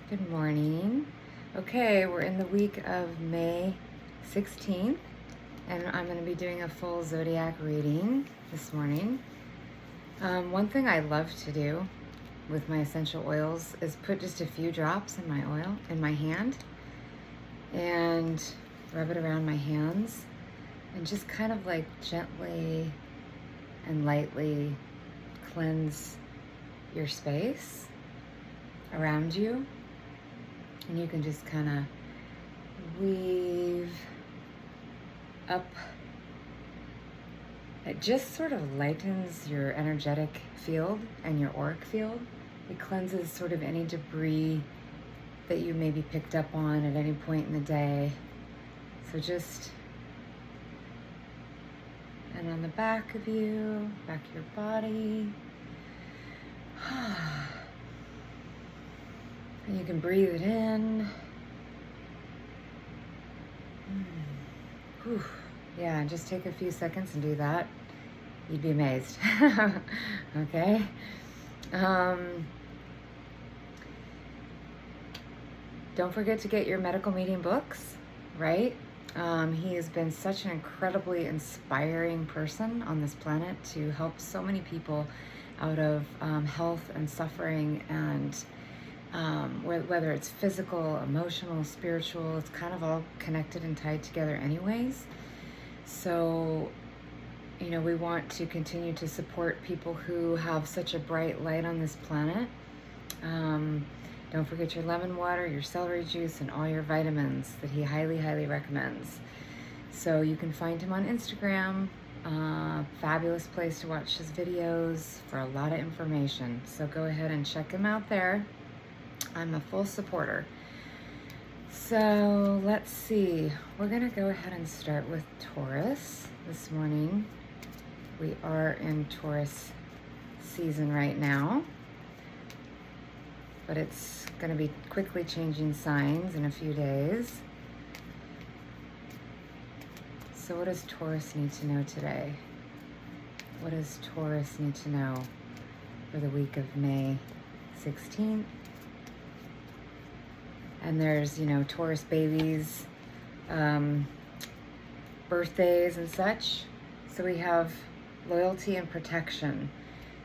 Good morning. Okay, we're in the week of May 16th, and I'm going to be doing a full Zodiac reading this morning. One thing I love to do with my essential oils is put just a few drops in my oil in my hand and rub it around my hands and just kind of like gently and lightly cleanse your space around you. And you can just kind of weave up. It just sort of lightens your energetic field and your auric field. It cleanses sort of any debris that you maybe picked up on at any point in the day. So just, and on the back of you, back of your body. And you can breathe it in. Whew. Yeah, just take a few seconds and do that. You'd be amazed. Okay. Don't forget to get your medical meeting books, right? He has been such an incredibly inspiring person on this planet to help so many people out of health and suffering, and whether it's physical, emotional, spiritual, it's kind of all connected and tied together anyways. So, you know, we want to continue to support people who have such a bright light on this planet. Don't forget your lemon water, your celery juice, and all your vitamins that he highly, highly recommends. So you can find him on Instagram. Fabulous place to watch his videos for a lot of information. So go ahead and check him out there. I'm a full supporter. So let's see. We're going to go ahead and start with Taurus this morning. We are in Taurus season right now, but it's going to be quickly changing signs in a few days. So what does Taurus need to know today? What does Taurus need to know for the week of May 16th? And there's, you know, Taurus babies, birthdays and such. So we have loyalty and protection.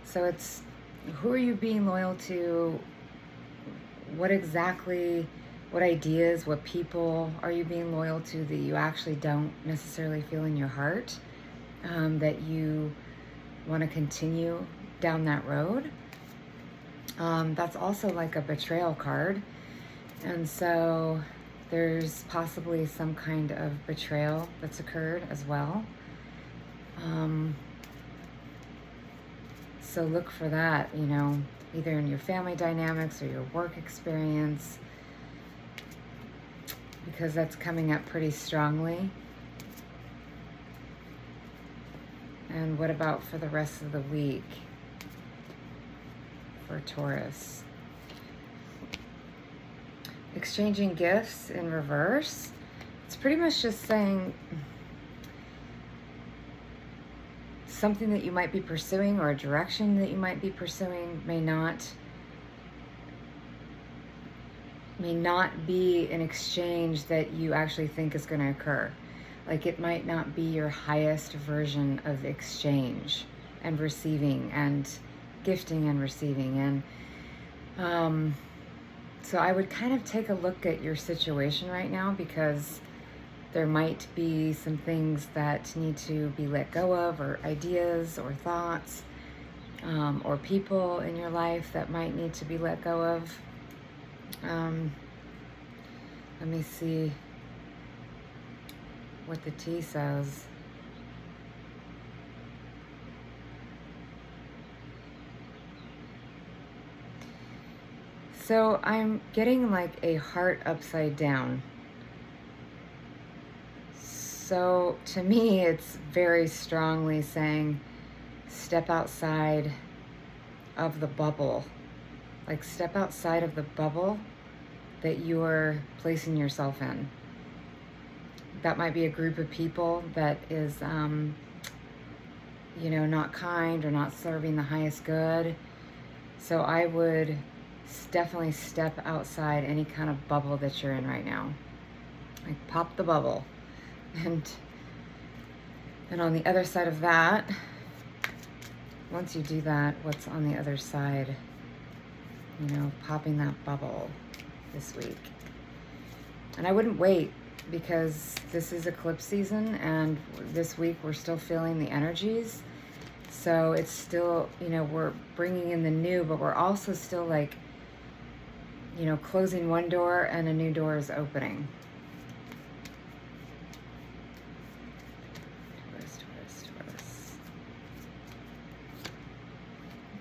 So it's, who are you being loyal to? What exactly, what ideas, what people are you being loyal to that you actually don't necessarily feel in your heart, that you want to continue down that road? That's also like a betrayal card. And so there's possibly some kind of betrayal that's occurred as well. So look for that, you know, either in your family dynamics or your work experience, because that's coming up pretty strongly. And what about for the rest of the week for Taurus? Exchanging gifts in reverse. It's pretty much just saying something that you might be pursuing or a direction that you might be pursuing may not be an exchange that you actually think is going to occur. Like, it might not be your highest version of exchange and receiving and gifting and receiving. And so I would kind of take a look at your situation right now, because there might be some things that need to be let go of, or ideas or thoughts, or people in your life that might need to be let go of. Let me see what the T says. So I'm getting like a heart upside down. So to me, it's very strongly saying, step outside of the bubble. Like, step outside of the bubble that you're placing yourself in. That might be a group of people that is, you know, not kind or not serving the highest good. So I would definitely step outside any kind of bubble that you're in right now. Like, pop the bubble. And on the other side of that, once you do that, what's on the other side? You know, popping that bubble this week. And I wouldn't wait, because this is eclipse season, and this week we're still feeling the energies. So it's still, you know, we're bringing in the new, but we're also still like, you know, closing one door and a new door is opening. Taurus.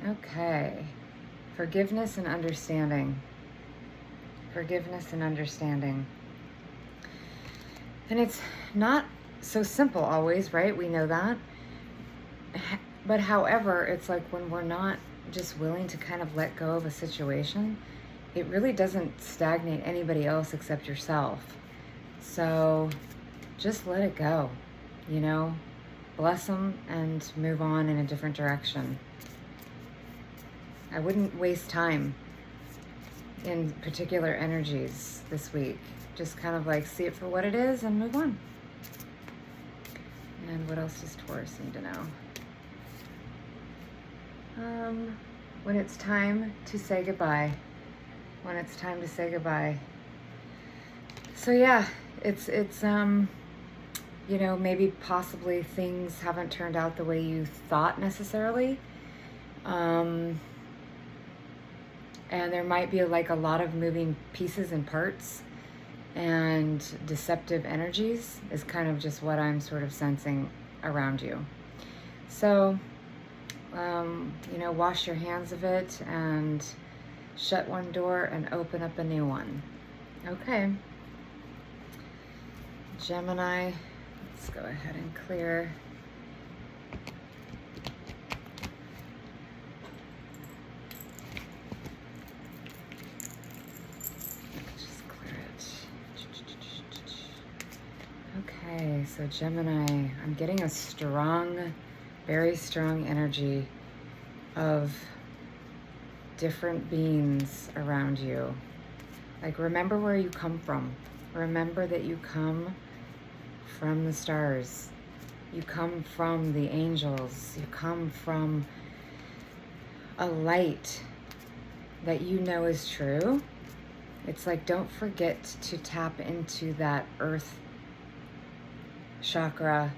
Okay. Forgiveness and understanding. Forgiveness and understanding. And it's not so simple always, right? We know that. But however, it's like when we're not just willing to kind of let go of a situation, it really doesn't stagnate anybody else except yourself. So just let it go, you know, bless them and move on in a different direction. I wouldn't waste time in particular energies this week. Just kind of like see it for what it is and move on. And what else does Taurus need to know? When it's time to say goodbye. When it's time to say goodbye. So yeah, it's you know, maybe possibly things haven't turned out the way you thought necessarily. And there might be like a lot of moving pieces and parts, and deceptive energies is kind of just what I'm sort of sensing around you. So, you know, wash your hands of it and shut one door and open up a new one. Okay. Gemini, let's go ahead and clear. Just clear it. Okay, so Gemini, I'm getting a strong, very strong energy of different beings around you. Like, remember where you come from. Remember that you come from the stars. You come from the angels. You come from a light that you know is true. It's like, don't forget to tap into that earth chakra,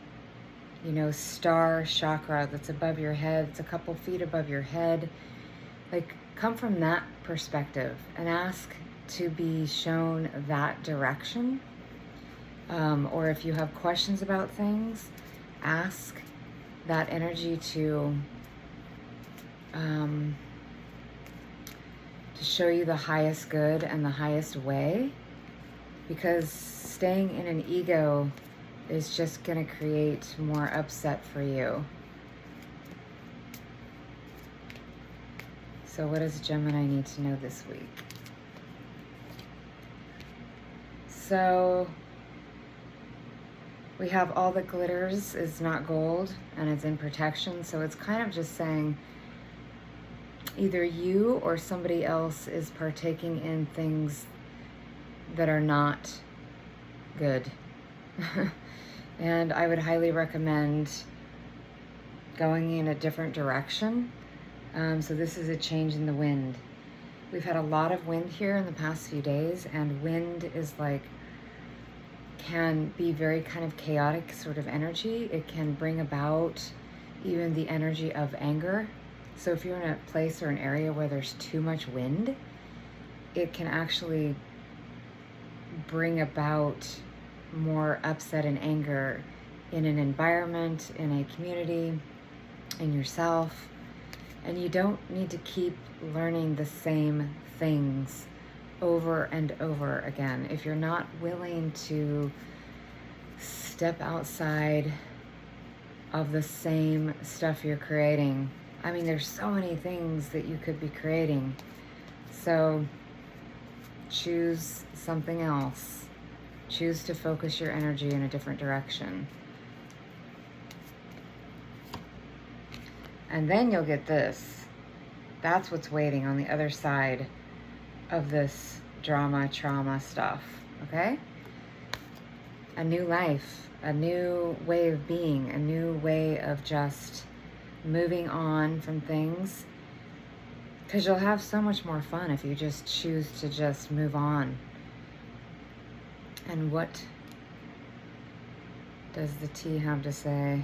you know, star chakra that's above your head. It's a couple feet above your head. Like, come from that perspective and ask to be shown that direction. Or if you have questions about things, ask that energy to show you the highest good and the highest way, because staying in an ego is just going to create more upset for you. So what does Gemini need to know this week? So we have all that glitters is not gold, and it's in protection. So it's kind of just saying either you or somebody else is partaking in things that are not good. And I would highly recommend going in a different direction. So this is a change in the wind. We've had a lot of wind here in the past few days, and wind is like, can be very kind of chaotic sort of energy. It can bring about even the energy of anger. So if you're in a place or an area where there's too much wind, it can actually bring about more upset and anger in an environment, in a community, in yourself. And you don't need to keep learning the same things over and over again. If you're not willing to step outside of the same stuff you're creating, I mean, there's so many things that you could be creating. So choose something else. Choose to focus your energy in a different direction. And then you'll get this. That's what's waiting on the other side of this drama, trauma stuff, okay? A new life, a new way of being, a new way of just moving on from things. Because you'll have so much more fun if you just choose to just move on. And what does the tea have to say?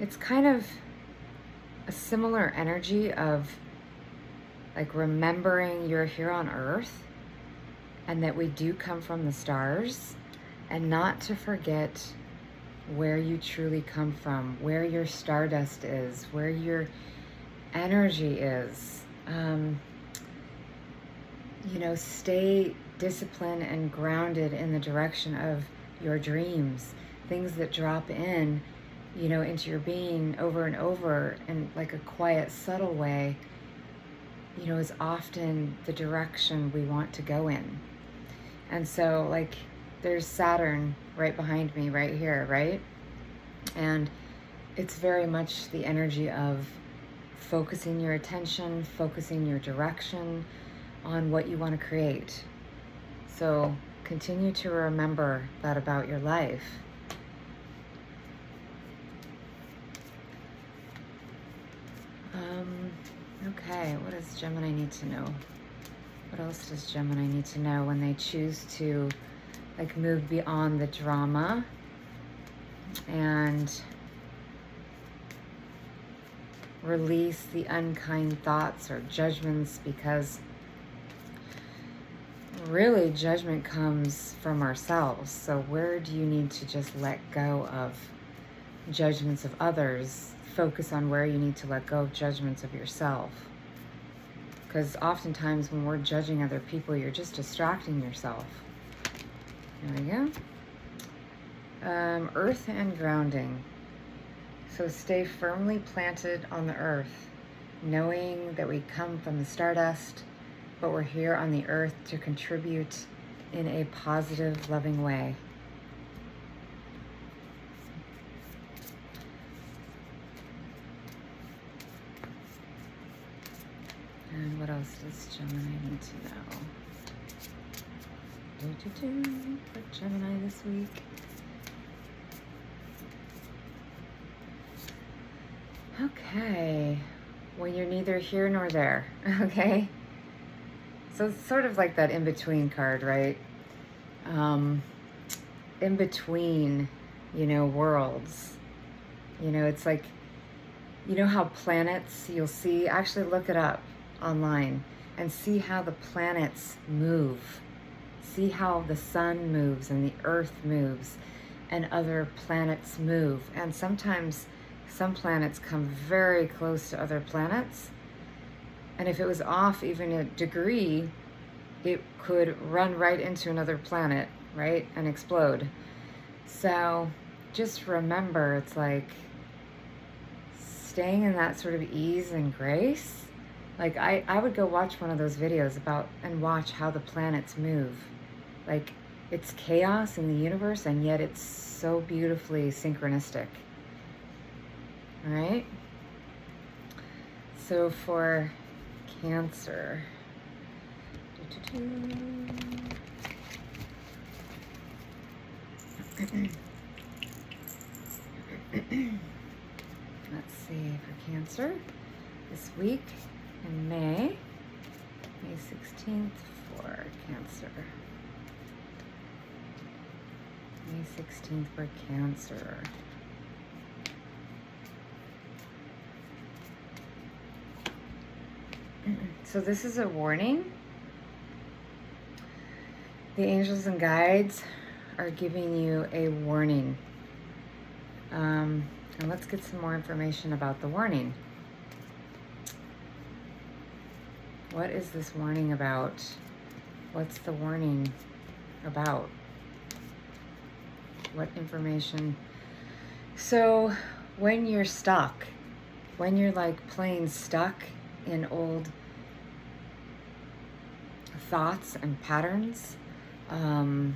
It's kind of a similar energy of like remembering you're here on Earth and that we do come from the stars, and not to forget where you truly come from, where your stardust is, where your energy is. Stay disciplined and grounded in the direction of your dreams, things that drop in, into your being over and over in like a quiet, subtle way, is often the direction we want to go in. And so, like, there's Saturn right behind me right here, right? And it's very much the energy of focusing your attention, focusing your direction on what you want to create. So continue to remember that about your life. Okay, what does Gemini need to know? What else does Gemini need to know when they choose to like move beyond the drama and release the unkind thoughts or judgments? Because really judgment comes from ourselves. So where do you need to just let go of judgments of others? Focus on where you need to let go of judgments of yourself. Because oftentimes when we're judging other people, you're just distracting yourself. There we go. Earth and grounding. So stay firmly planted on the earth, knowing that we come from the stardust, but we're here on the earth to contribute in a positive, loving way. And what else does Gemini need to know? For Gemini this week. Okay. When you're neither here nor there, okay? So it's sort of like that in-between card, right? In between, worlds. It's like, how planets, you'll see, actually look it up online and see how the planets move. See how the sun moves and the earth moves and other planets move. And sometimes some planets come very close to other planets. And if it was off even a degree, it could run right into another planet, right? And explode. So just remember, it's like staying in that sort of ease and grace. Like I would go watch one of those videos and watch how the planets move. Like it's chaos in the universe and yet it's so beautifully synchronistic. All right? So for Cancer. Let's see, for Cancer this week in May 16th for Cancer. May 16th for Cancer. So this is a warning. The angels and guides are giving you a warning. And let's get some more information about the warning. What is this warning about? What's the warning about? What information? So when you're stuck, when you're like plain stuck in old thoughts and patterns, I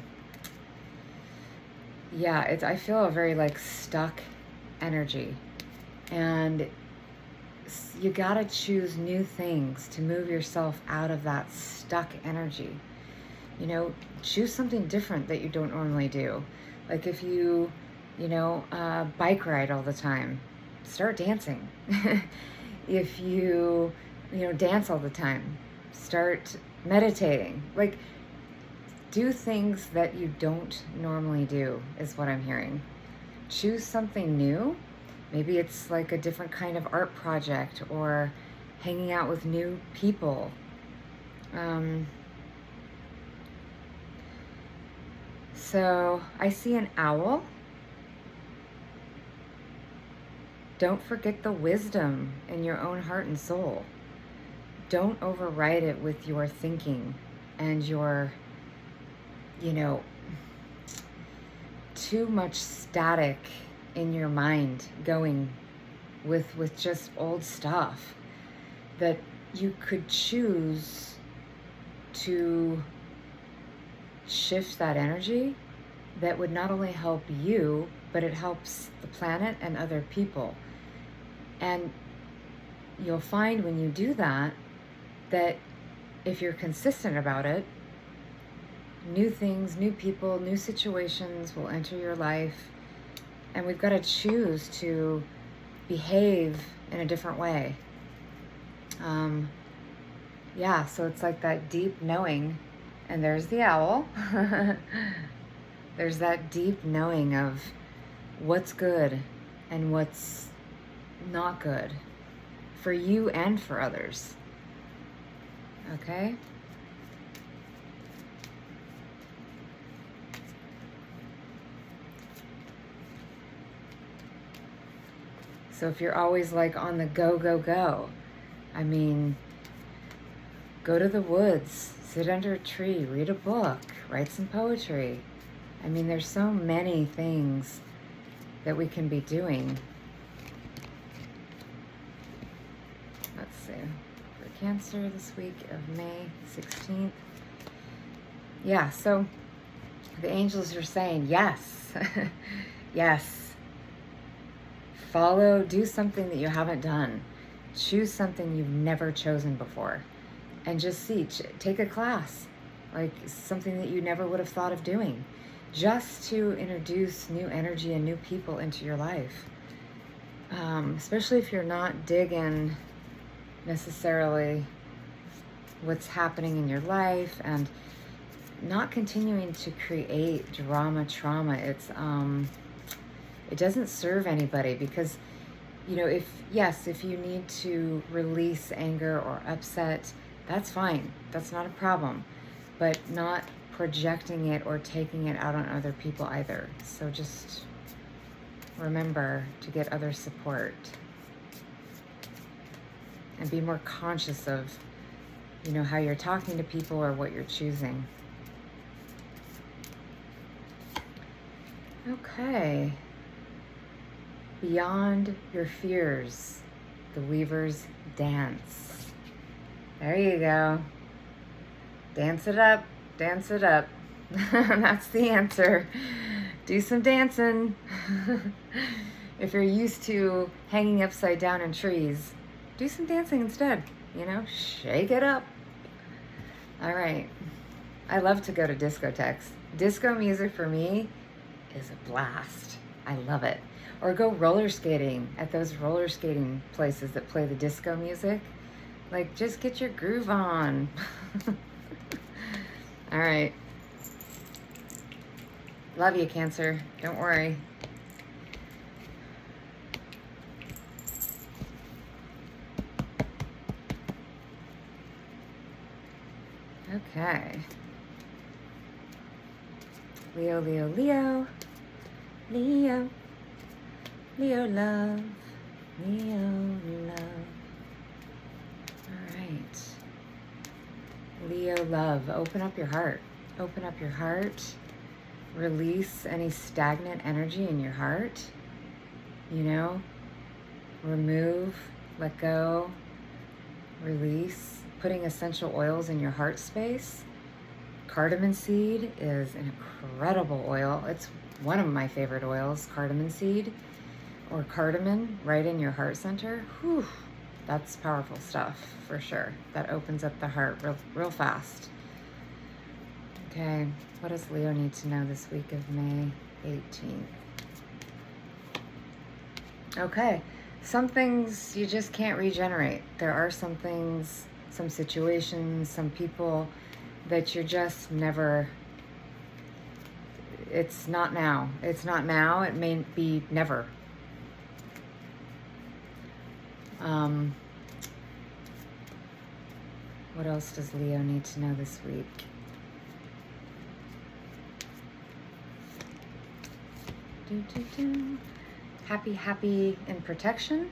feel very like stuck energy. And you gotta choose new things to move yourself out of that stuck energy. You know, choose something different that you don't normally do. Like if you, bike ride all the time, start dancing. If you, dance all the time, start meditating. Like, do things that you don't normally do, is what I'm hearing. Choose something new. Maybe it's like a different kind of art project or hanging out with new people. So I see an owl. Don't forget the wisdom in your own heart and soul. Don't override it with your thinking and your, too much static in your mind going with just old stuff. That you could choose to shift that energy that would not only help you, but it helps the planet and other people. And you'll find when you do that, that if you're consistent about it, new things, new people, new situations will enter your life. And we've got to choose to behave in a different way. So it's like that deep knowing. And there's the owl. There's that deep knowing of what's good and what's not good for you and for others. Okay? So if you're always like on the go, go, go, I mean, go to the woods, sit under a tree, read a book, write some poetry. I mean, there's so many things that we can be doing. Let's see, for Cancer this week of May 16th. Yeah, so the angels are saying, yes, yes. Follow, do something that you haven't done. Choose something you've never chosen before. And just see, take a class, like something that you never would have thought of doing, just to introduce new energy and new people into your life. Especially if you're not digging necessarily what's happening in your life and not continuing to create drama, trauma. It doesn't serve anybody because, if you need to release anger or upset, that's fine. That's not a problem. But not projecting it or taking it out on other people either. So just remember to get other support. And be more conscious of, how you're talking to people or what you're choosing. Okay. Beyond your fears, the weavers dance. There you go. Dance it up, dance it up. That's the answer. Do some dancing. If you're used to hanging upside down in trees, do some dancing instead. Shake it up. All right. I love to go to discotheques. Disco music for me is a blast. I love it. Or go roller skating at those roller skating places that play the disco music. Like, just get your groove on. All right. Love you, Cancer. Don't worry. Okay. Leo, Leo, Leo. Leo. Leo love. Leo love. All right. Leo love. Open up your heart. Open up your heart. Release any stagnant energy in your heart. Remove, let go, release. Putting essential oils in your heart space. Cardamom seed is an incredible oil. It's one of my favorite oils, cardamom seed. or cardamom right in your heart center. Whew, that's powerful stuff for sure. That opens up the heart real fast. Okay, what does Leo need to know this week of May 18th? Okay, some things you just can't regenerate. There are some things, some situations, some people that you're just never, it's not now. It's not now, it may be never. What else does Leo need to know this week? Happy in protection.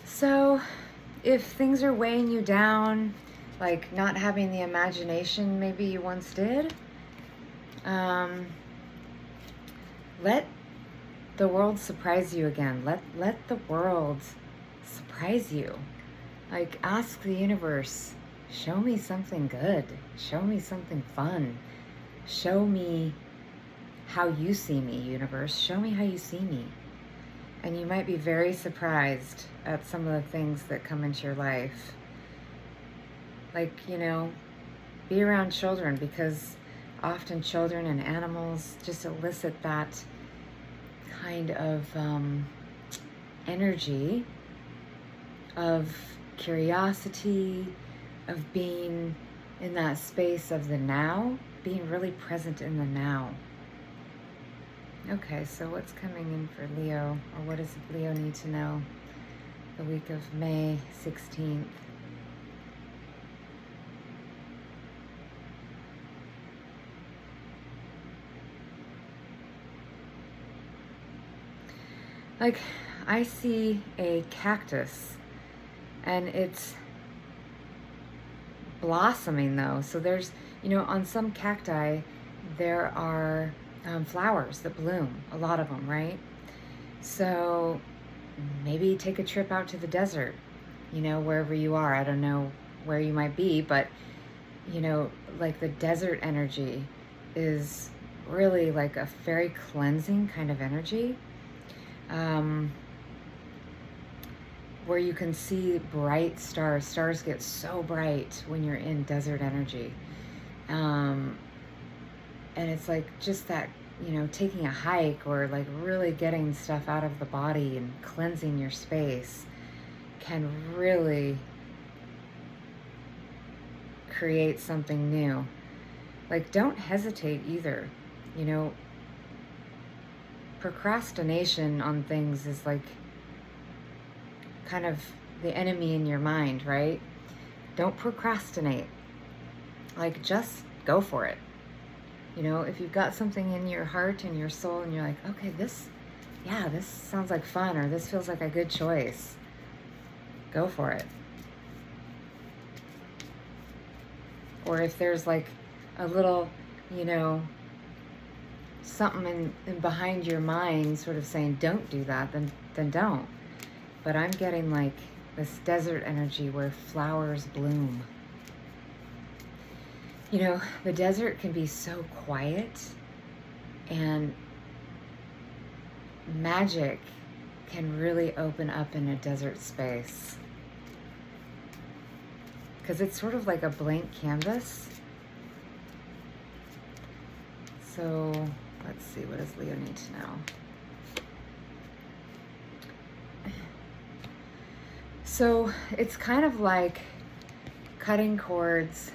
So if things are weighing you down, like not having the imagination maybe you once did, let the world surprise you again. Let the world surprise you. Like, ask the universe, show me something good, show me something fun, show me how you see me, universe. Show me how you see me. And you might be very surprised at some of the things that come into your life. Like, you know, be around children, because often children and animals just elicit that kind of energy of curiosity, of being in that space of the now, being really present in the now. Okay, so what's coming in for Leo, or what does Leo need to know the week of May 16th? Like, I see a cactus, and it's blossoming though. So there's, you know, on some cacti, there are flowers that bloom, a lot of them, right? So maybe take a trip out to the desert, you know, wherever you are. I don't know where you might be, but, you know, like the desert energy is really like a very cleansing kind of energy, where you can see bright stars. Stars get so bright when you're in desert energy. And it's like just that, you know, taking a hike or like really getting stuff out of the body and cleansing your space can really create something new. Like, don't hesitate either. You know, procrastination on things is like kind of the enemy in your mind, right? Don't procrastinate. Like, just go for it. You know, if you've got something in your heart and your soul and you're like, okay, this sounds like fun, or this feels like a good choice, go for it. Or if there's like a little, you know, something in behind your mind sort of saying don't do that, then don't. But I'm getting like this desert energy where flowers bloom. You know, the desert can be so quiet, and magic can really open up in a desert space, because it's sort of like a blank canvas. So let's see, what does Leo need to know? So it's kind of like cutting cords,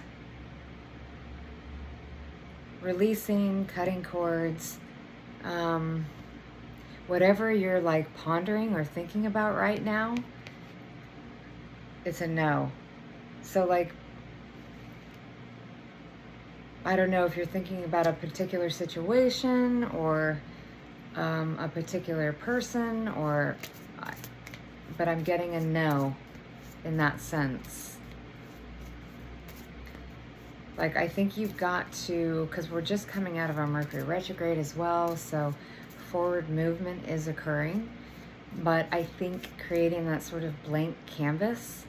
releasing, cutting cords, whatever you're like pondering or thinking about right now, it's a no. So like, I don't know if you're thinking about a particular situation or a particular person, or, but I'm getting a no in that sense. Like, I think you've got to, because we're just coming out of our Mercury retrograde as well, so forward movement is occurring. But I think creating that sort of blank canvas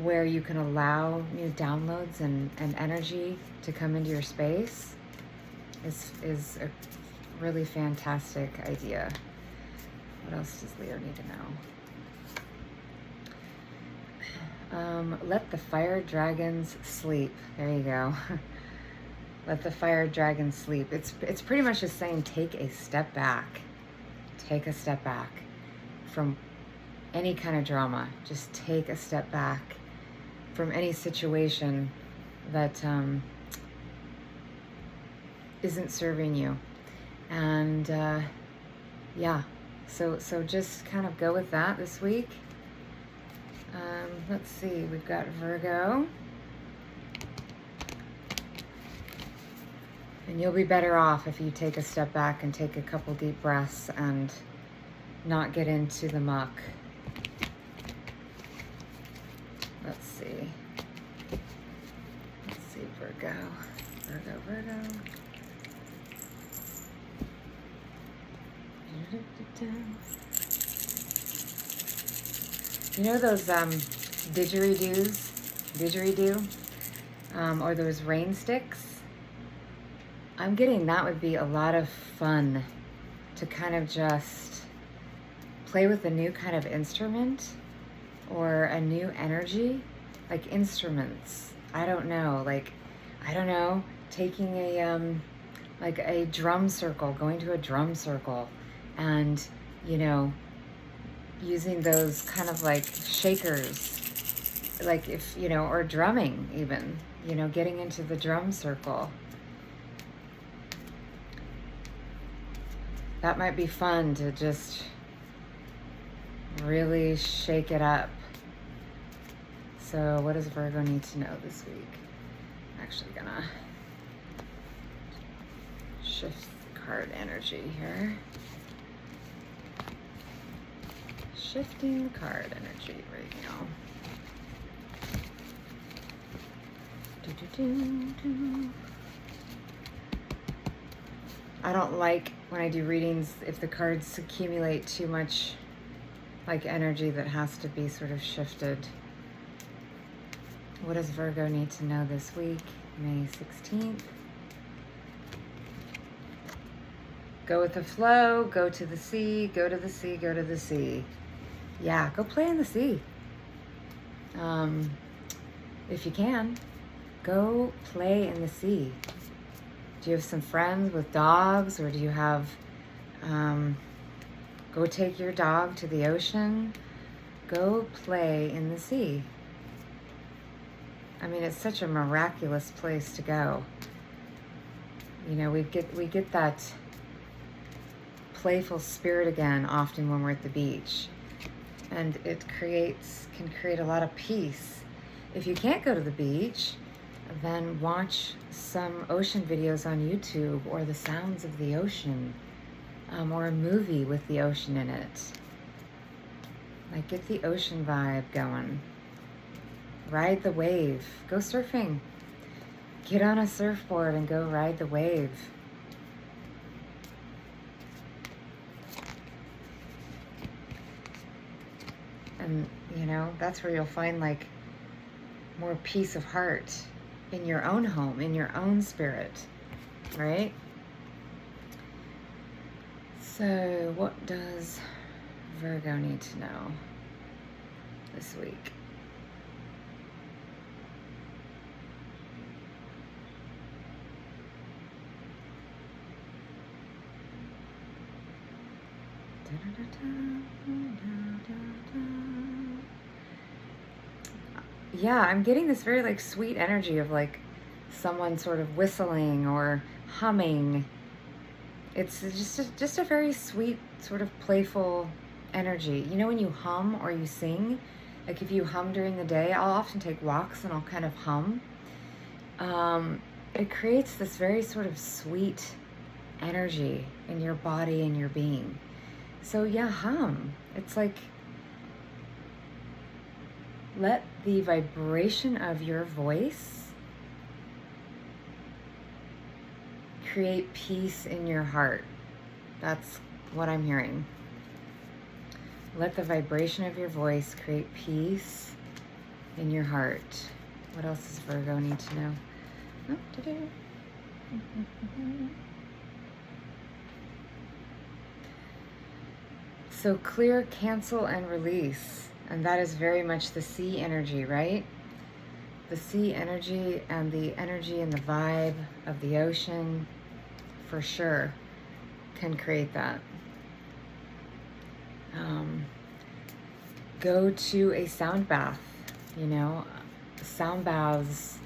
where you can allow new downloads and energy to come into your space is a really fantastic idea. What else does Leo need to know? Let the fire dragons sleep. There you go. Let the fire dragons sleep. It's pretty much just saying take a step back. Take a step back from any kind of drama. Just take a step back from any situation that isn't serving you. And yeah, so just kind of go with that this week. Let's see, we've got Virgo. And you'll be better off if you take a step back and take a couple deep breaths and not get into the muck. Let's see. Let's see, Virgo. Virgo. You know those didgeridoo, or those rain sticks? I'm getting that would be a lot of fun to kind of just play with a new kind of instrument or a new energy, like instruments. I don't know, taking a like a drum circle, going to a drum circle, and using those kind of like shakers, like if or drumming even, getting into the drum circle. That might be fun to just really shake it up. So what does Virgo need to know this week? I'm actually gonna shift the card energy here. Shifting the card energy right now. I don't like when I do readings if the cards accumulate too much like energy that has to be sort of shifted. What does Virgo need to know this week, May 16th? Go with the flow, go to the sea, go to the sea, go to the sea. Yeah, go play in the sea. If you can, go play in the sea. Do you have some friends with dogs, or do you have, go take your dog to the ocean, go play in the sea. I mean, it's such a miraculous place to go. We get that playful spirit again often when we're at the beach, and it can create a lot of peace. If you can't go to the beach, then watch some ocean videos on YouTube, or the sounds of the ocean, or a movie with the ocean in it. Like, get the ocean vibe going. Ride the wave. Go surfing. Get on a surfboard and go ride the wave. And, that's where you'll find like more peace of heart in your own home, in your own spirit, right? So what does Virgo need to know this week? Yeah, I'm getting this very like sweet energy of like someone sort of whistling or humming. It's just a very sweet, sort of playful energy. When you hum or you sing, like if you hum during the day, I'll often take walks and I'll kind of hum. It creates this very sort of sweet energy in your body and your being. So yeah, hum. It's like, let the vibration of your voice create peace in your heart. That's what I'm hearing. Let the vibration of your voice create peace in your heart. What else does Virgo need to know? So clear, cancel, and release. And that is very much the sea energy, right? The sea energy and the energy and the vibe of the ocean, for sure, can create that. Go to a sound bath. You know, sound baths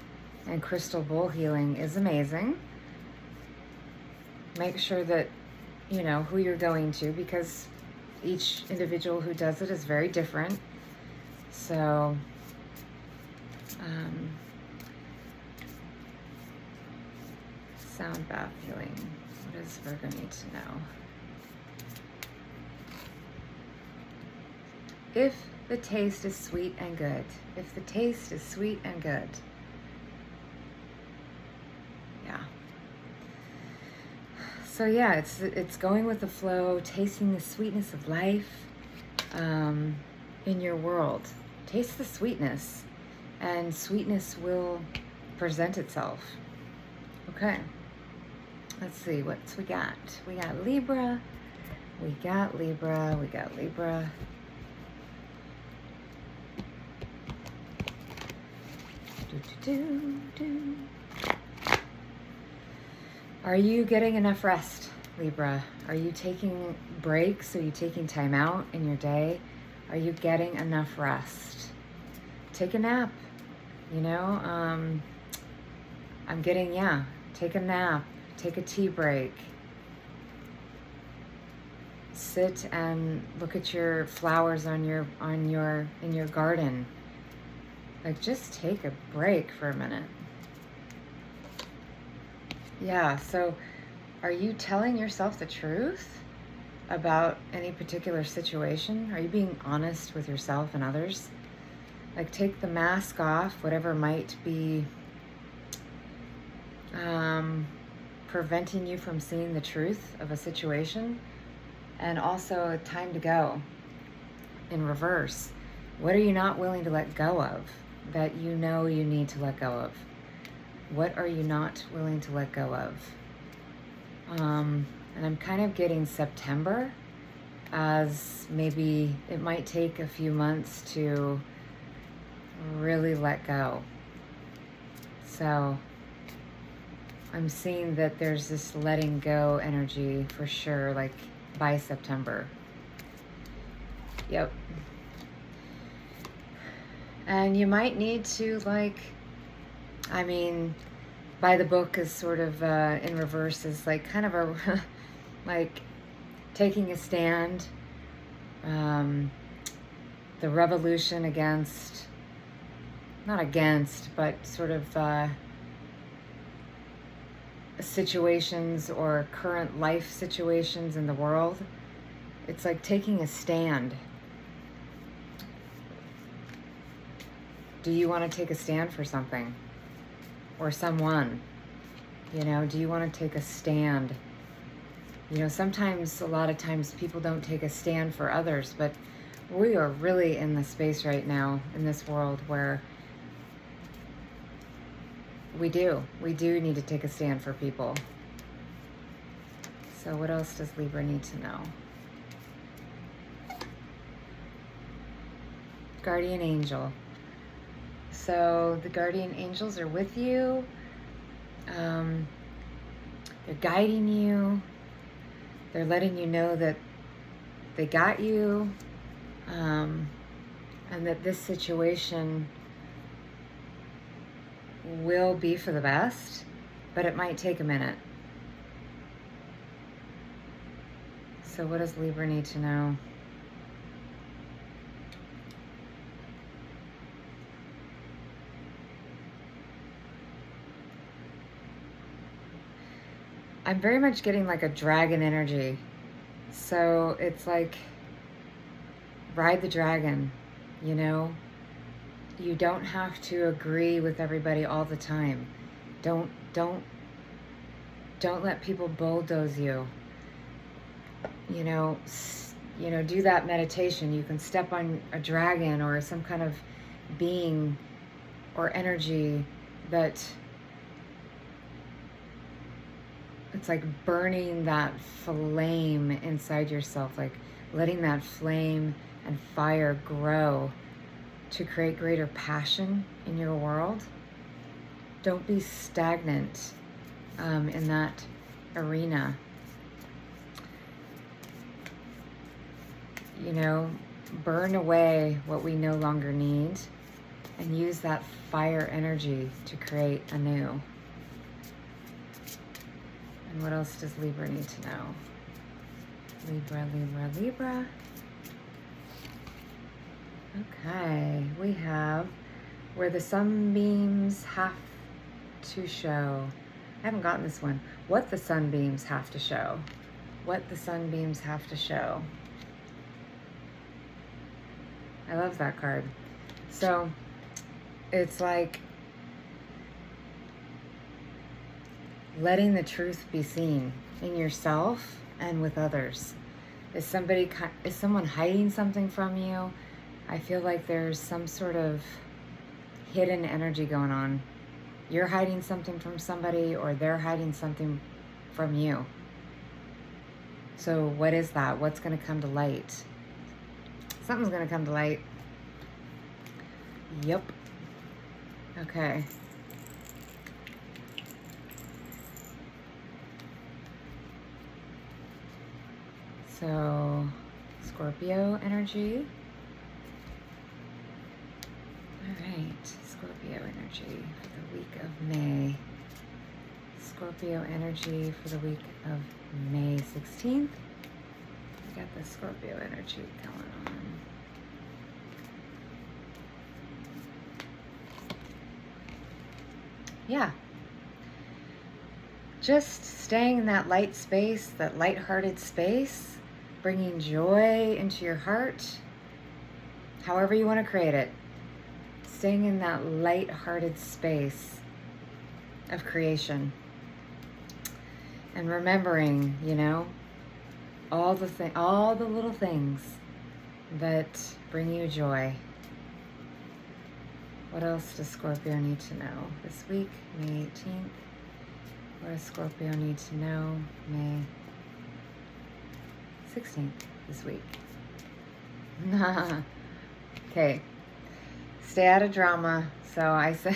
and crystal bowl healing is amazing. Make sure that you know who you're going to, because each individual who does it is very different. So sound bath healing. What does Virgo need to know? If the taste is sweet and good. If the taste is sweet and good. Yeah. So yeah, it's going with the flow, tasting the sweetness of life in your world. Taste the sweetness, and sweetness will present itself. Okay. Let's see, what's we got? We got Libra. We got Libra. We got Libra. Are you getting enough rest, Libra? Are you taking breaks? Are you taking time out in your day? Are you getting enough rest? Take a nap, you know? I'm getting, take a nap, take a tea break. Sit and look at your flowers in your garden. Like, just take a break for a minute. Yeah, so are you telling yourself the truth about any particular situation? Are you being honest with yourself and others? Like, take the mask off, whatever might be preventing you from seeing the truth of a situation. And also, time to go in reverse. What are you not willing to let go of that you know you need to let go of? What are you not willing to let go of? And I'm kind of getting September as maybe it might take a few months to really let go. So I'm seeing that there's this letting go energy for sure, like by September. Yep. And you might need to, like, I mean, by the book is sort of in reverse is like kind of a like taking a stand, the revolution against, not against, but sort of situations or current life situations in the world. It's like taking a stand. Do you want to take a stand for something? Or someone? You know, do you want to take a stand? You know, sometimes, a lot of times, people don't take a stand for others, but we are really in the space right now, in this world, where we do need to take a stand for people. So what else does Libra need to know? Guardian angel. So the guardian angels are with you. They're guiding you. They're letting you know that they got you, and that this situation will be for the best, but it might take a minute. So what does Libra need to know? I'm very much getting like a dragon energy. So it's like, ride the dragon, you know? You don't have to agree with everybody all the time. Don't let people bulldoze you. You know, do that meditation. You can step on a dragon or some kind of being or energy that it's like burning that flame inside yourself, like letting that flame and fire grow to create greater passion in your world. Don't be stagnant in that arena. You know, burn away what we no longer need and use that fire energy to create anew. And what else does Libra need to know? Libra, Libra, Libra. Okay, we have where the sunbeams have to show. I haven't gotten this one. What the sunbeams have to show. What the sunbeams have to show. I love that card. So it's like letting the truth be seen in yourself and with others. Is someone hiding something from you? I feel like there's some sort of hidden energy going on. You're hiding something from somebody, or they're hiding something from you. So what is that? What's going to come to light? Something's going to come to light. Yep. Okay. So, Scorpio energy. All right, Scorpio energy for the week of May. Scorpio energy for the week of May 16th. We got the Scorpio energy going on. Yeah. Just staying in that light space, that lighthearted space, bringing joy into your heart, however you want to create it. Staying in that light-hearted space of creation. And remembering, you know, all the little things that bring you joy. What else does Scorpio need to know this week, May 18th? What does Scorpio need to know May 16th this week? Okay. Stay out of drama. So I says,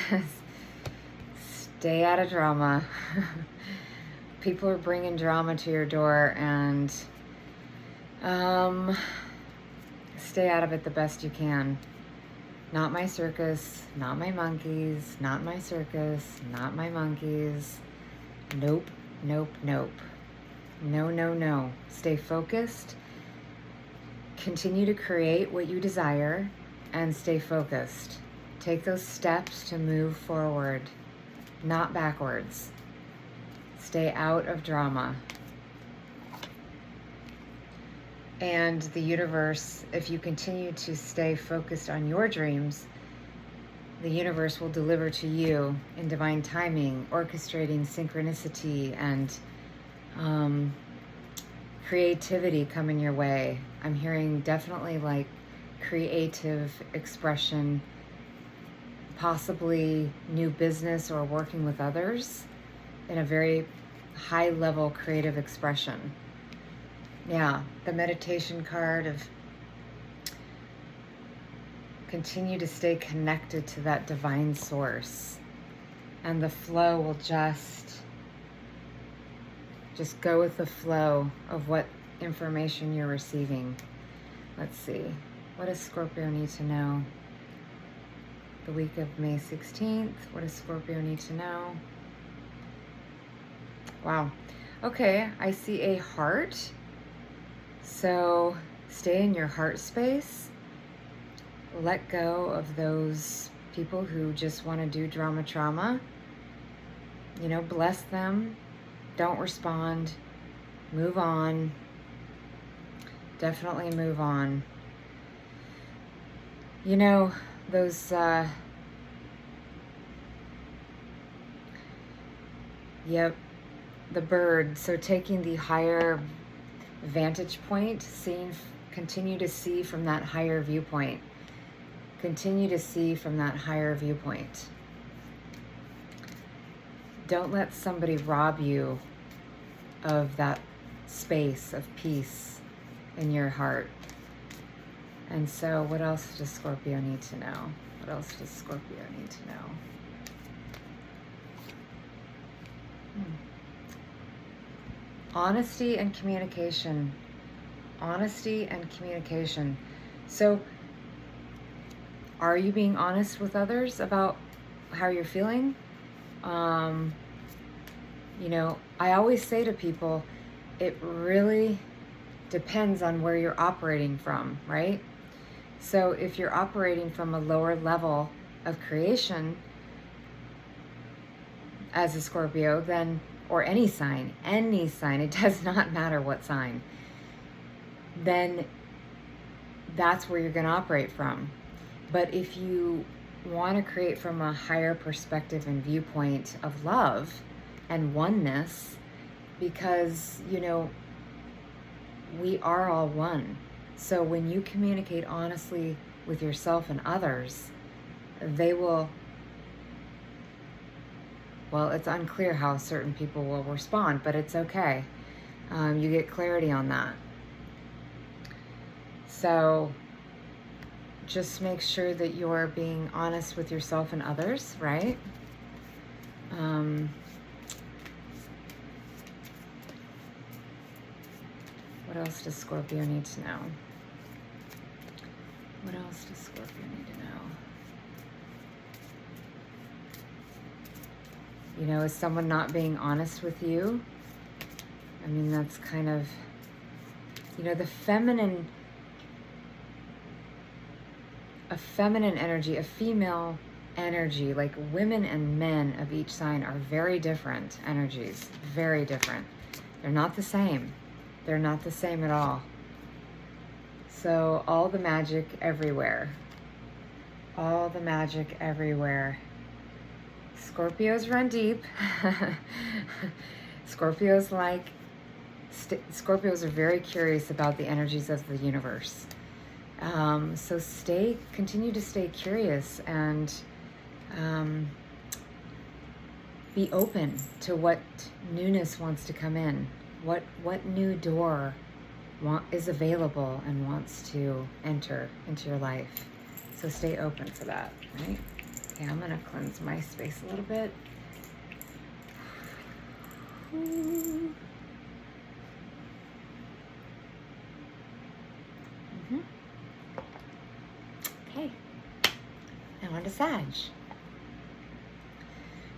stay out of drama. People are bringing drama to your door, and stay out of it the best you can. Not my circus, not my monkeys, not my circus, not my monkeys. Nope, nope, nope. No, no, no. Stay focused. Continue to create what you desire and stay focused. Take those steps to move forward, not backwards. Stay out of drama. And the universe, if you continue to stay focused on your dreams, the universe will deliver to you in divine timing, orchestrating synchronicity and creativity coming your way. I'm hearing definitely like creative expression, possibly new business or working with others in a very high level creative expression. Yeah, the meditation card of continue to stay connected to that divine source, and the flow will just go with the flow of what information you're receiving. Let's see. What does Scorpio need to know? The week of May 16th. What does Scorpio need to know? Wow. Okay, I see a heart. So stay in your heart space. Let go of those people who just want to do drama trauma. You know, bless them. Don't respond. Move on. Definitely move on. You know, those, yep, the bird. So taking the higher vantage point, continue to see from that higher viewpoint. Continue to see from that higher viewpoint. Don't let somebody rob you of that space of peace in your heart. And so what else does Scorpio need to know? What else does Scorpio need to know? Honesty and communication. Honesty and communication. So, are you being honest with others about how you're feeling? You know, I always say to people, it really depends on where you're operating from, right? So if you're operating from a lower level of creation as a Scorpio, then, or any sign, it does not matter what sign, then that's where you're going to operate from. But if you want to create from a higher perspective and viewpoint of love and oneness, because, you know, we are all one. So when you communicate honestly with yourself and others, they will, well, it's unclear how certain people will respond, but it's okay. You get clarity on that. So just make sure that you're being honest with yourself and others, right? What else does Scorpio need to know? What else does Scorpio need to know? You know, is someone not being honest with you? I mean, that's kind of, you know, a feminine energy, a female energy, like women and men of each sign are very different energies, very different. They're not the same. They're not the same at all. So all the magic everywhere. All the magic everywhere. Scorpios run deep. Scorpios Scorpios are very curious about the energies of the universe. So continue to stay curious and be open to what newness wants to come in. What new door is available and wants to enter into your life. So stay open to that, right? Okay, I'm gonna cleanse my space a little bit. Okay, now on to Sag.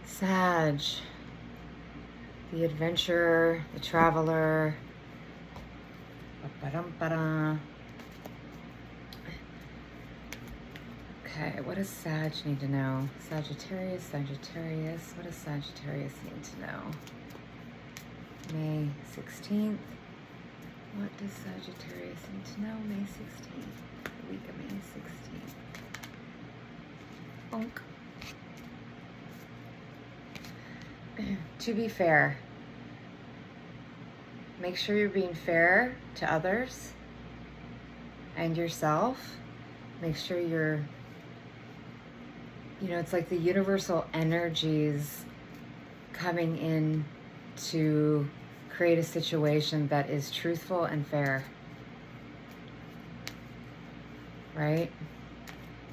Sag, the adventurer, the traveler. Okay, what does Sag need to know? Sagittarius, what does Sagittarius need to know? May 16th. What does Sagittarius need to know? May 16th. The week of May 16th. Bonk. To be fair. Make sure you're being fair to others and yourself. Make sure you're, you know, it's like the universal energies coming in to create a situation that is truthful and fair. Right?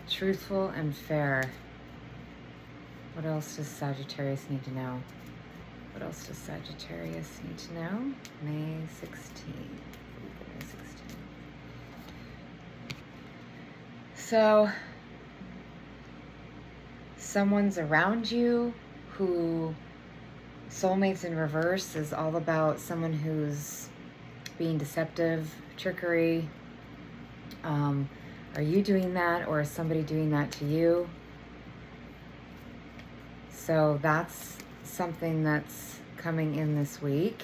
Truthful and fair. What else does Sagittarius need to know? What else does Sagittarius need to know? May 16th. May 16th. So, someone's around you who, soulmates in reverse is all about someone who's being deceptive, trickery. Are you doing that, or is somebody doing that to you? So that's something that's coming in this week,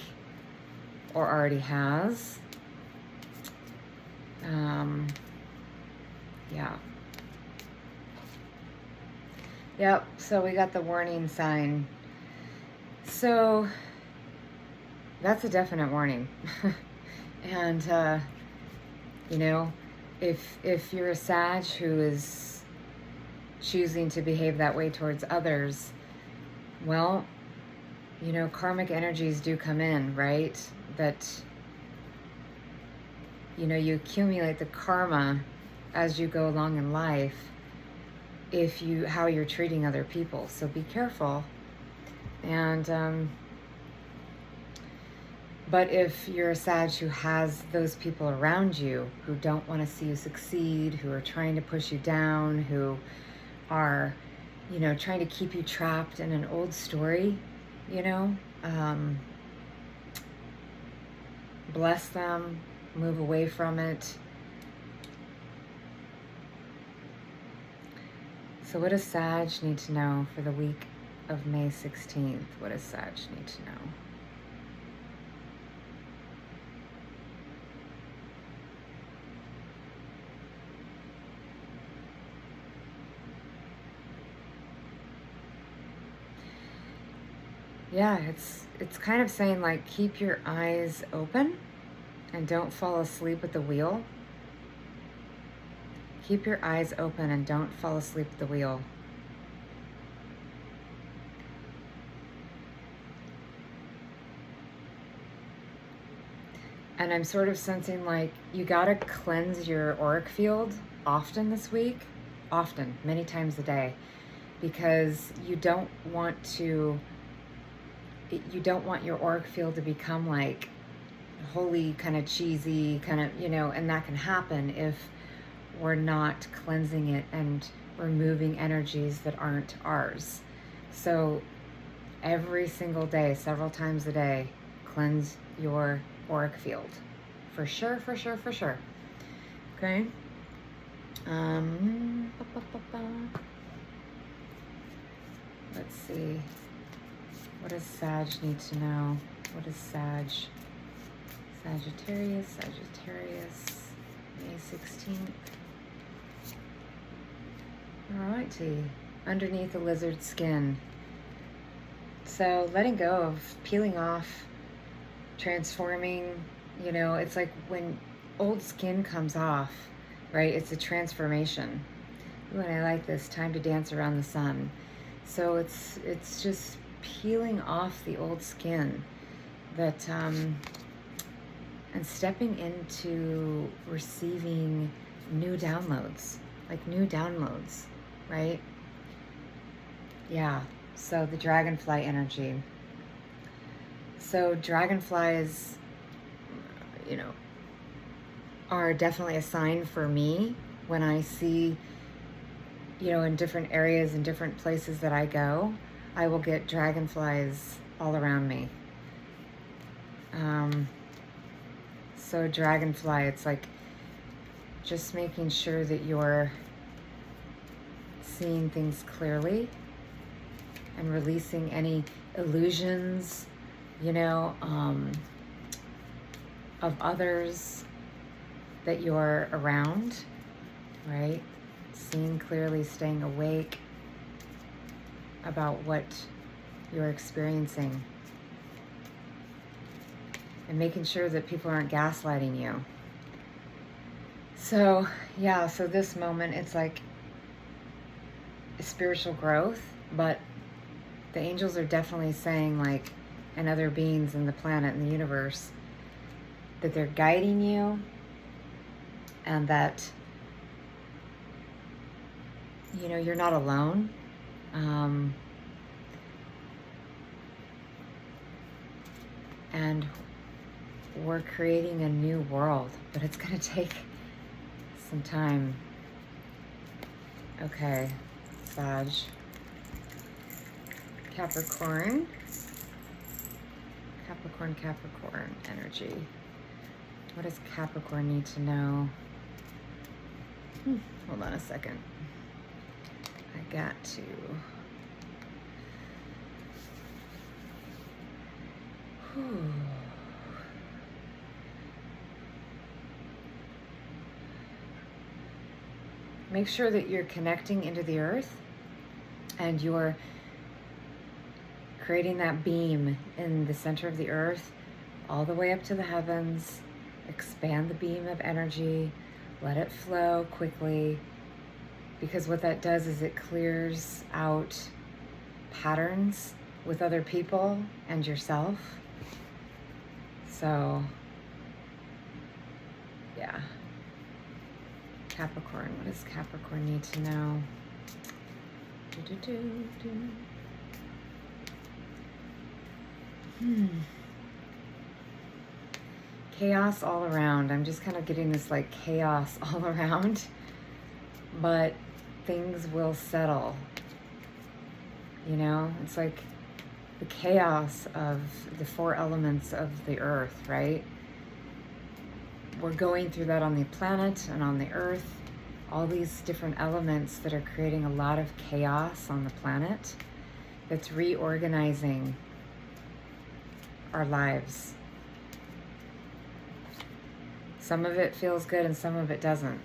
or already has. Yeah. Yep, so we got the warning sign. So that's a definite warning. And, you know, if you're a Sag who is choosing to behave that way towards others, well, you know, karmic energies do come in, right? That you accumulate the karma as you go along in life how you're treating other people. So be careful. And but if you're a Sag who has those people around you who don't want to see you succeed, who are trying to push you down, who are, trying to keep you trapped in an old story, bless them, move away from it. So what does Sag need to know for the week of May 16th? What does Sag need to know? Yeah, it's kind of saying like keep your eyes open and don't fall asleep at the wheel. Keep your eyes open and don't fall asleep at the wheel. And I'm sort of sensing like you gotta cleanse your auric field often this week, often, many times a day, because you don't want your auric field to become like holy, kind of cheesy, kind of, and that can happen if we're not cleansing it and removing energies that aren't ours. So every single day, several times a day, cleanse your auric field. For sure, for sure, for sure. Okay? Let's see. What does Sag need to know? What is Sagittarius, May 16th. Alrighty. Underneath the lizard skin. So letting go of, peeling off, transforming, it's like when old skin comes off, right? It's a transformation. Ooh, and I like this, time to dance around the sun. So it's just peeling off the old skin that, and stepping into receiving new downloads, right? Yeah, so the dragonfly energy. So dragonflies, are definitely a sign for me when I see, in different areas and different places that I go, I will get dragonflies all around me. So dragonfly, it's like just making sure that you're seeing things clearly and releasing any illusions, of others that you're around, right? Seeing clearly, staying awake about what you're experiencing, and making sure that people aren't gaslighting you. So, yeah, so this moment, it's like spiritual growth, but the angels are definitely saying, like, and other beings in the planet and the universe, that they're guiding you, and that, you're not alone. And we're creating a new world, but it's going to take some time. Okay, Sag. Capricorn energy. What does Capricorn need to know? Hold on a second. I got to. Make sure that you're connecting into the earth and you're creating that beam in the center of the earth all the way up to the heavens. Expand the beam of energy, let it flow quickly, because what that does is it clears out patterns with other people and yourself. So Yeah. Capricorn. What does Capricorn need to know? Chaos all around. I'm just kind of getting this like chaos all around, but things will settle. You know, it's like the chaos of the 4 elements of the earth, right? We're going through that on the planet and on the earth. All these different elements that are creating a lot of chaos on the planet that's reorganizing our lives. Some of it feels good and some of it doesn't.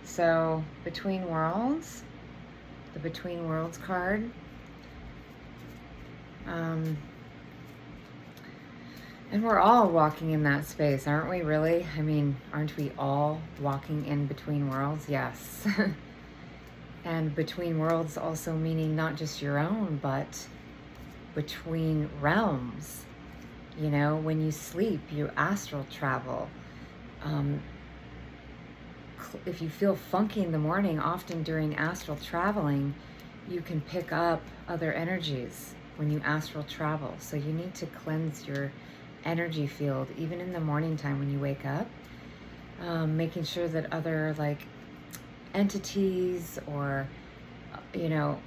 So Between Worlds, the Between Worlds card, and we're all walking in that space, aren't we, really? I mean, aren't we all walking in between worlds? Yes. And between worlds also meaning not just your own, but between realms. You know, when you sleep, you astral travel. If you feel funky in the morning, often during astral traveling, you can pick up other energies when you astral travel. So you need to cleanse your energy field, even in the morning time when you wake up, making sure that other like entities or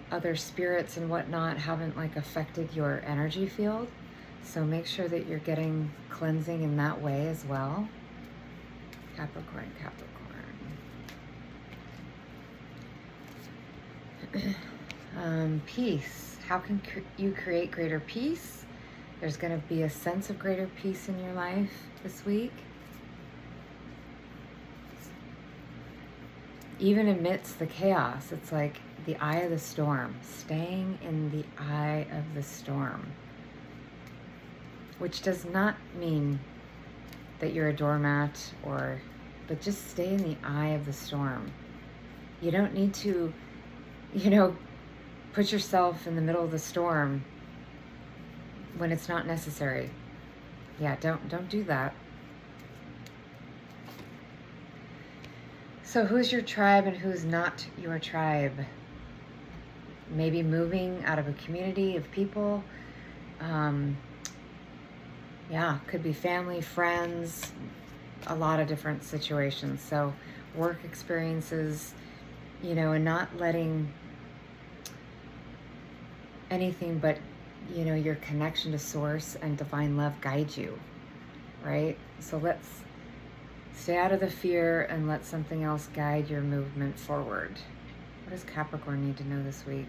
other spirits and whatnot haven't like affected your energy field. So make sure that you're getting cleansing in that way as well. Capricorn. Peace. How can you create greater peace? There's going to be a sense of greater peace in your life this week. Even amidst the chaos, it's like the eye of the storm, staying in the eye of the storm, which does not mean that you're a doormat but just stay in the eye of the storm. You don't need to, put yourself in the middle of the storm when it's not necessary. Yeah, don't do that. So who's your tribe and who's not your tribe? Maybe moving out of a community of people. Could be family, friends, a lot of different situations. So work experiences, and not letting anything but, your connection to source and divine love guide you, right? So let's stay out of the fear and let something else guide your movement forward. What does Capricorn need to know this week?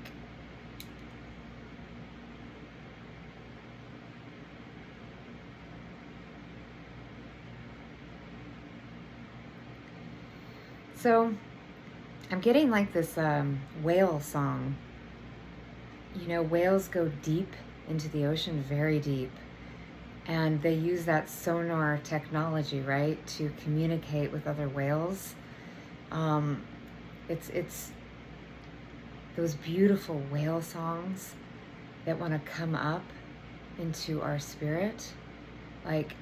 So I'm getting like this whale song. Whales go deep into the ocean, very deep. And they use that sonar technology, right, to communicate with other whales. It's those beautiful whale songs that want to come up into our spirit. Like,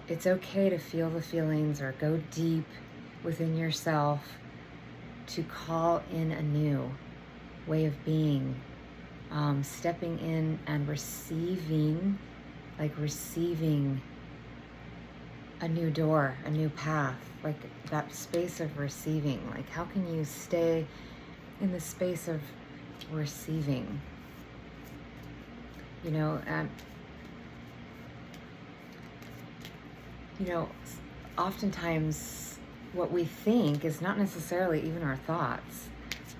it's okay to feel the feelings or go deep within yourself to call in a new way of being, stepping in and receiving a new door, a new path, like that space of receiving. Like, how can you stay in the space of receiving? Oftentimes what we think is not necessarily even our thoughts.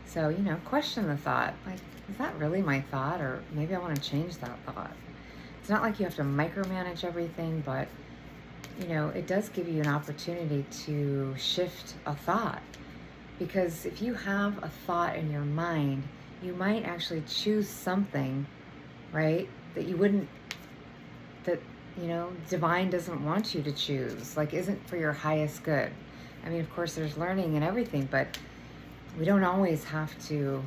So, question the thought. Like, is that really my thought? Or maybe I want to change that thought. It's not like you have to micromanage everything, but, it does give you an opportunity to shift a thought. Because if you have a thought in your mind, you might actually choose something, right, that you wouldn't, that, divine doesn't want you to choose, like isn't for your highest good. I mean, of course, there's learning and everything, but we don't always have to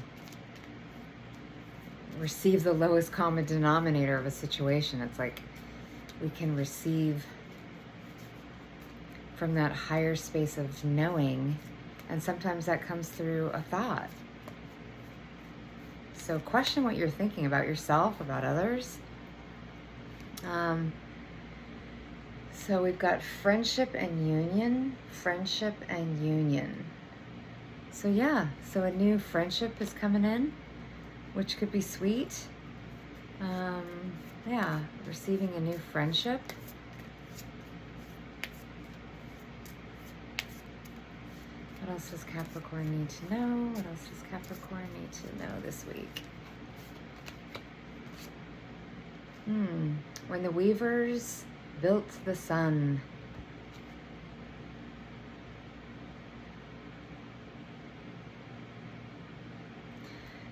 receive the lowest common denominator of a situation. It's like we can receive from that higher space of knowing. And sometimes that comes through a thought. So question what you're thinking about yourself, about others. So we've got friendship and union, friendship and union. So yeah, so a new friendship is coming in, which could be sweet. Yeah, receiving a new friendship. What else does Capricorn need to know? What else does Capricorn need to know this week? When the weavers built the sun.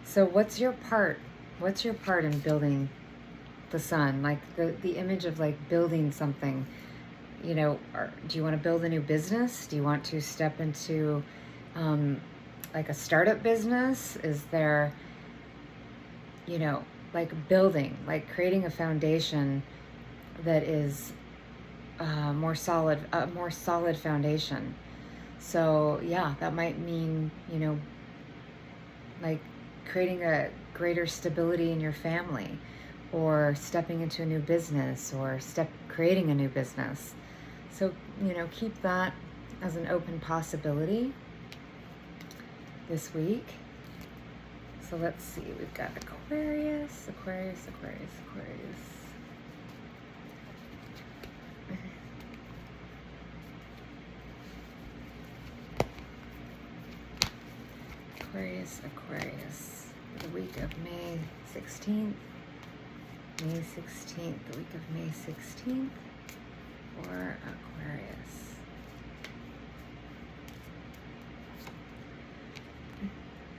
So what's your part? What's your part in building the sun? Like the image of like building something. You know, do you want to build a new business? Do you want to step into like a startup business? Is there, you know, like building, like creating a foundation that is a more solid foundation. So yeah, that might mean, you know, like creating a greater stability in your family, or stepping into a new business, or creating a new business. So, you know, keep that as an open possibility this week. So let's see, we've got Aquarius. Aquarius. The week of May 16th. The week of May 16th for Aquarius.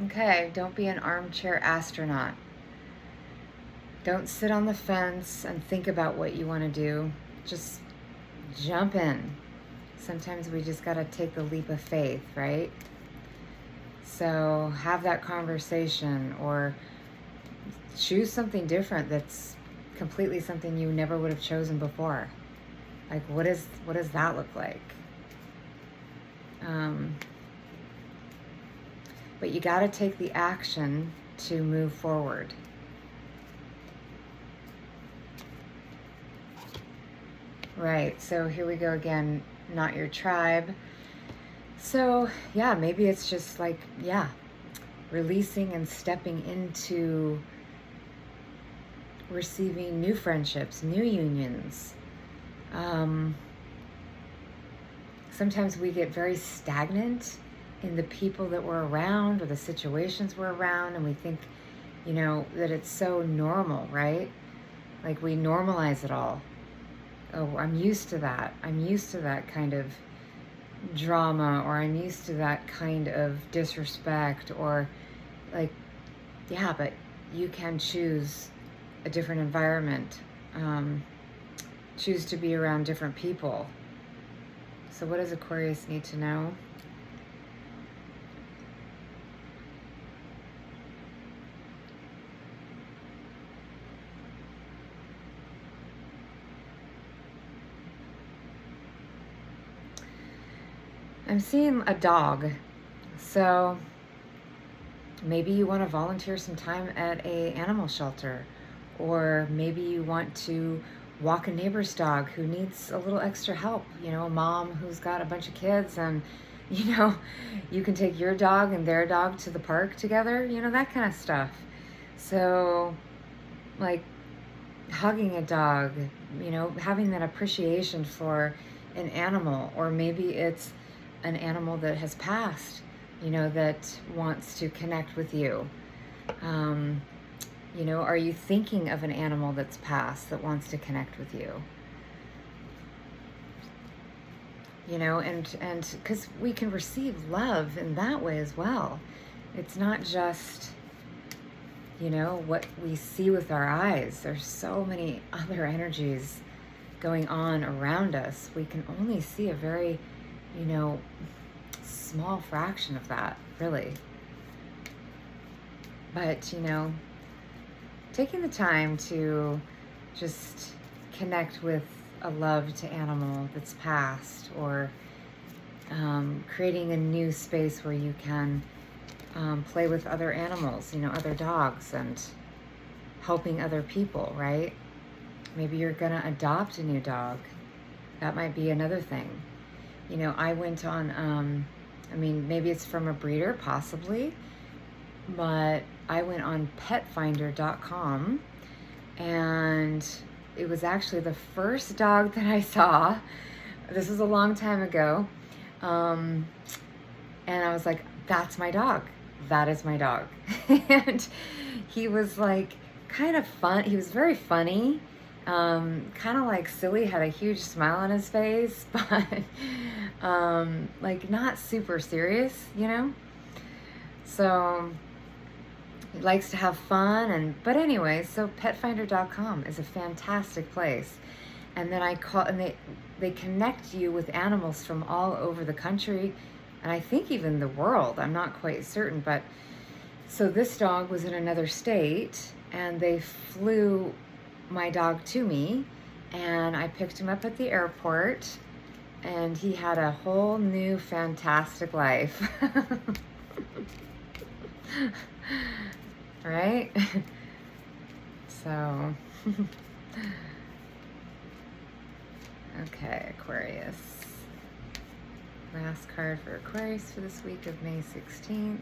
Okay, don't be an armchair astronaut. Don't sit on the fence and think about what you want to do. Just jump in. Sometimes we just got to take the leap of faith, right? So have that conversation, or choose something different that's completely something you never would have chosen before. Like, what does that look like? But you got to take the action to move forward. Right, so here we go again, not your tribe. So yeah, maybe it's just like, yeah, releasing and stepping into receiving new friendships, new unions. Sometimes we get very stagnant in the people that we're around, or the situations we're around, and we think, you know, that it's so normal, right? Like we normalize it all. Oh, I'm used to that. I'm used to that kind of drama, or I'm used to that kind of disrespect, or like, yeah, but you can choose a different environment, choose to be around different people. So what does Aquarius need to know? I'm seeing a dog. So maybe you want to volunteer some time at a animal shelter, or maybe you want to walk a neighbor's dog who needs a little extra help, you know, a mom who's got a bunch of kids, and you know, you can take your dog and their dog to the park together, you know, that kind of stuff. So like hugging a dog, you know, having that appreciation for an animal, or maybe it's an animal that has passed, you know, that wants to connect with you. You know, are you thinking of an animal that's passed that wants to connect with you? You know, and because we can receive love in that way as well. It's not just, you know, what we see with our eyes. There's so many other energies going on around us. We can only see a very, you know, small fraction of that, really. But, you know, taking the time to just connect with a loved animal that's passed, or, creating a new space where you can play with other animals, other dogs, and helping other people, right? Maybe you're gonna adopt a new dog. That might be another thing. I went on, maybe it's from a breeder, possibly, but I went on petfinder.com, and it was actually the first dog that I saw. This was a long time ago. And I was like, that's my dog. That is my dog. And he was like kind of fun. He was very funny. Kind of like silly, had a huge smile on his face, but like not super serious, So he likes to have fun, but anyway, so petfinder.com is a fantastic place. And then they connect you with animals from all over the country, and I think even the world. I'm not quite certain, but so this dog was in another state, and they flew my dog to me, and I picked him up at the airport, and he had a whole new fantastic life. Right? So okay, Aquarius. Last card for Aquarius for this week of May 16th.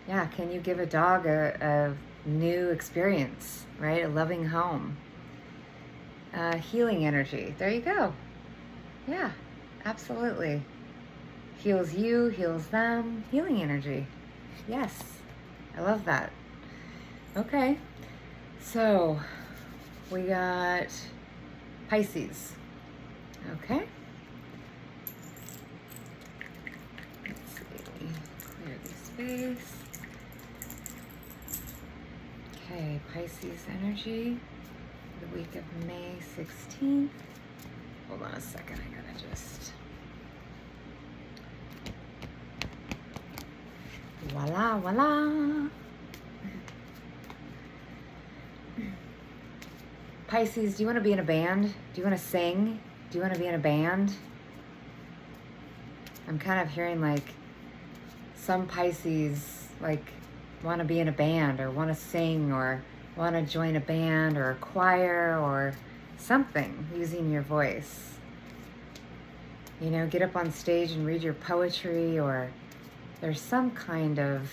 Yeah, can you give a dog a new experience, right? A loving home. Healing energy. There you go. Yeah, absolutely. Heals you, heals them. Healing energy. Yes, I love that. Okay, so we got Pisces. Okay. Let's see. Clear the space. Okay, Pisces energy. The week of May 16th. Hold on a second, I gotta just... Voila, voila. Pisces, do you want to be in a band? Do you want to sing? Do you want to be in a band? I'm kind of hearing like some Pisces like want to be in a band or want to sing or want to join a band or a choir or something using your voice. Get up on stage and read your poetry, or there's some kind of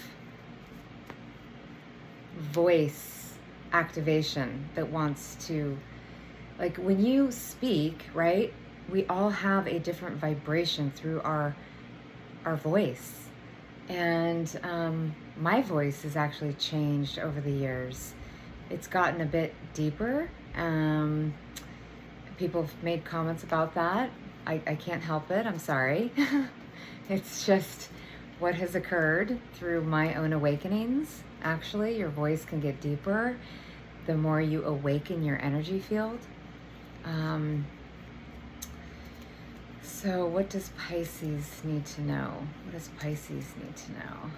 voice activation that wants to, like when you speak, right? We all have a different vibration through our voice. And my voice has actually changed over the years. It's gotten a bit deeper. People have made comments about that. I can't help it. I'm sorry. It's just what has occurred through my own awakenings. Actually, your voice can get deeper the more you awaken your energy field. So what does Pisces need to know? What does Pisces need to know?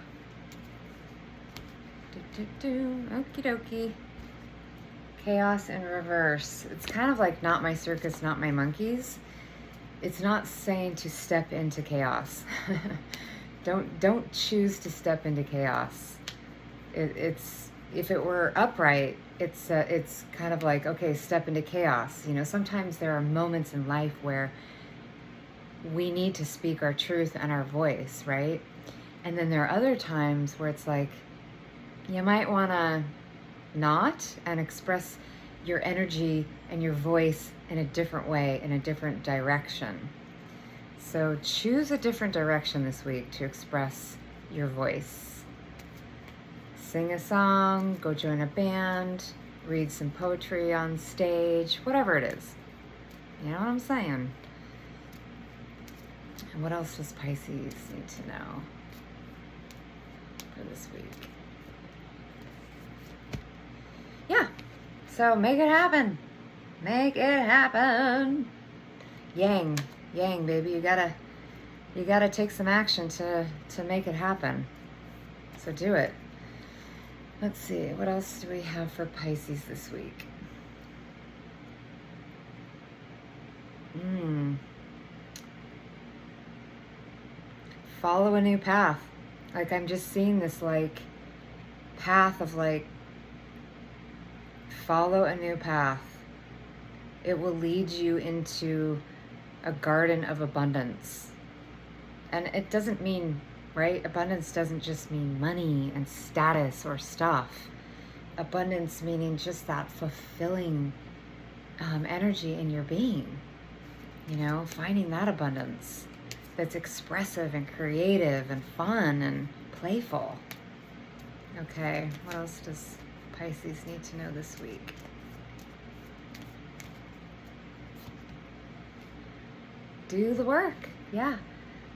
Okie dokie. Chaos in reverse. It's kind of like not my circus, not my monkeys. It's not saying to step into chaos. Don't choose to step into chaos. It's if it were upright, it's kind of like, okay, step into chaos. Sometimes there are moments in life where we need to speak our truth and our voice, right? And then there are other times where it's like, you might want to not and express your energy and your voice in a different way, in a different direction. So choose a different direction this week to express your voice. Sing a song, go join a band, read some poetry on stage, whatever it is. You know what I'm saying? And what else does Pisces need to know for this week? Yeah, so make it happen. Make it happen. Yang, baby, you gotta take some action to make it happen. So do it. Let's see, what else do we have for Pisces this week? Follow a new path. Like, I'm just seeing this, like, path of, like, follow a new path. It will lead you into a garden of abundance. And it doesn't mean, right? Abundance doesn't just mean money and status or stuff. Abundance meaning just that fulfilling energy in your being. You know, finding that abundance that's expressive and creative and fun and playful. Okay, what else does Pisces need to know this week? Do the work, yeah.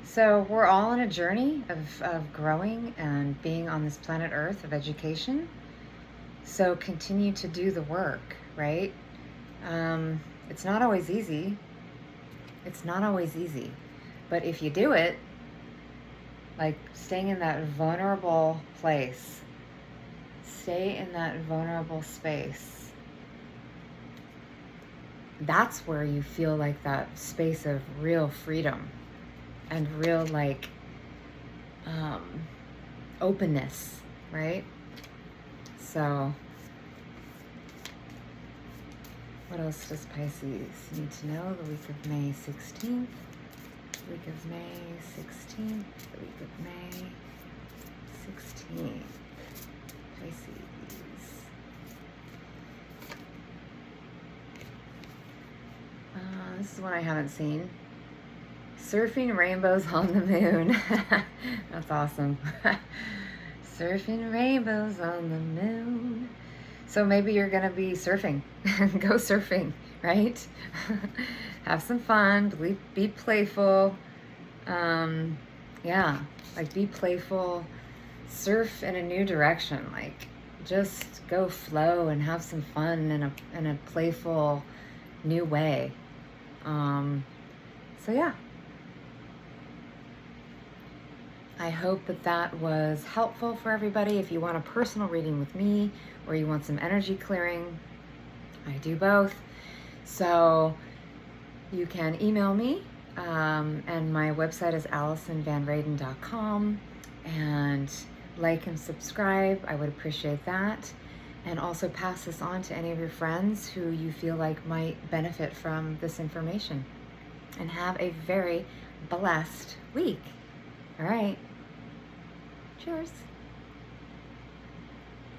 So we're all on a journey of growing and being on this planet Earth, of education. So continue to do the work, right? It's not always easy. It's not always easy. But if you do it, like staying in that vulnerable place, stay in that vulnerable space, that's where you feel like that space of real freedom and real, like, openness, right? So what else does Pisces need to know the week of May 16th? The week of May 16th. The week of May 16th. Pisces. This is one I haven't seen. Surfing rainbows on the moon. That's awesome. Surfing rainbows on the moon. So maybe you're going to be surfing. Go surfing, right? Have some fun. Be playful. Yeah, like be playful. Surf in a new direction. Like just go flow and have some fun in a playful new way. So yeah. I hope that was helpful for everybody. If you want a personal reading with me or you want some energy clearing, I do both. So you can email me, and my website is AllisonVanRaden.com, and like and subscribe. I would appreciate that. And also pass this on to any of your friends who you feel like might benefit from this information. And have a very blessed week. All right. Cheers.